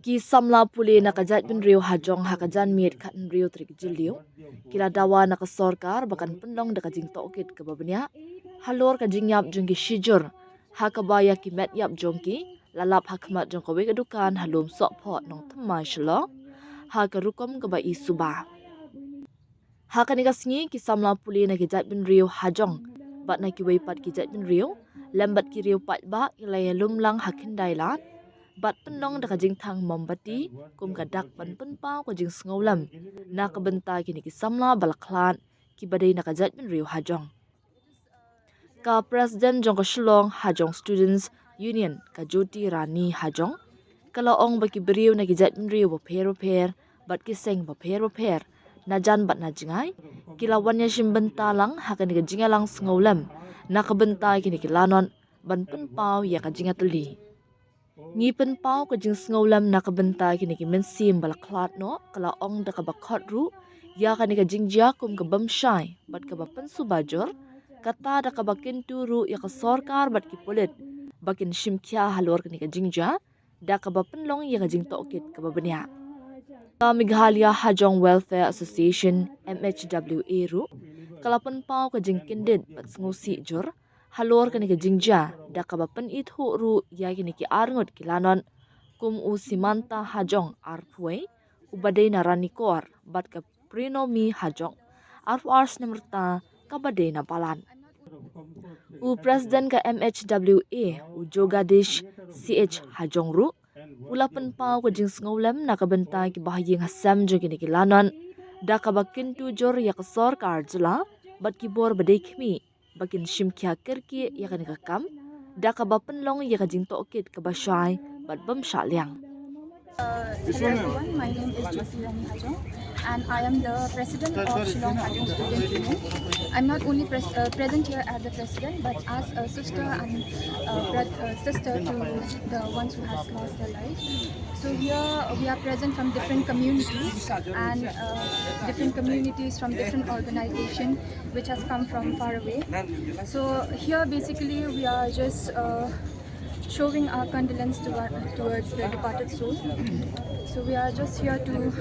Ki samla puli nakajat bin riu hajong hakajan miet katan riu trik jiliu. Kila dawa nakasorkar bahkan pendong dekajing tokit kebabnya. Halor kajing yap jongki shijur. Hakabaya ki met yap jongki. Lalap hakmat jongkawe kedukan halum sok pot nong temai shelo. Hakarukom keba isuba. Hakanigasngi ki samla puli nakajat bin riu hajong. Bat nakiway pat kijat bin riu. Lembat ki riu pat ba ilaya lumlang hakindai lat. Bat pendong dekajing thang mombati kum kadak pan penpau kajing sngaulam na kabenta kini ki samla balaklan ki badai nakajat bin riu hajong ka president jong ka shillong hajong students union ka Jyoti Rani hajong kalaong baki beriu nakijat bin riu bapher bat ki seng bapher na jan bat na jingai kilawannya shimbenta lang hakan ka jingalang sngaulam na kabenta kini ki lanon ban penpau ya ka jingatli Ngipen pau ka jing sngaulam na kabenta kini ki mensim balaklat no kala ong da kabakot ru ya ka ni ka jing jakum ka bamshai bat ka bapen subajor kata da kabakin turu ya ka sorkar bat ki polit bakin shimkya halor ka ni ka jingja da ka bapen long ya ka jing tokit ka babanya ka Meghalaya Hajong Welfare Association MHWA ru kalapan pau ka jing kindid bat ngusi jor halor kani ka jingja da ka bapen ithu ru ya kini ki arngot kilanon kum u simanta hajong arpue ubadai na ranikor bat ka prinomi hajong arfars namerta ka badai na palan u president ka MHWA u Jogadish CH hajong ru ulapan pau ka jing sngaulam na kabenta ki bahayeng hasam jo kini kilanon da ka bakin tu jor ya ka sorkar jela bat ki bor badai khmi bakin shimkya kerki ya kan kakam da ka bapenlong ya ka jing tokit ka bashai bat bam shalyang Hello everyone, my name is Jyoti Rani Hajong and I am the president of Shillong Hajong Student Union. I'm not only present here as the president but as a sister and sister to the ones who has lost their life. So here we are present from different communities and different communities from different organizations which has come from far away. So here basically we are just showing our condolence towards the departed soul. So we are just here to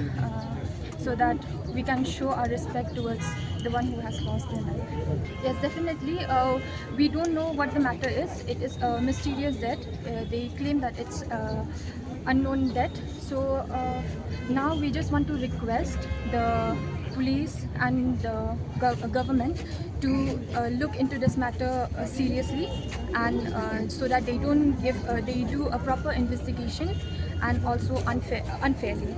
so that we can show our respect towards the one who has lost their life. Yes, definitely. We don't know what the matter is. It is a mysterious death. They claim that it's unknown death. So now we just want to request the police and the government to look into this matter seriously and so that they don't give they do a proper investigation and also unfairly.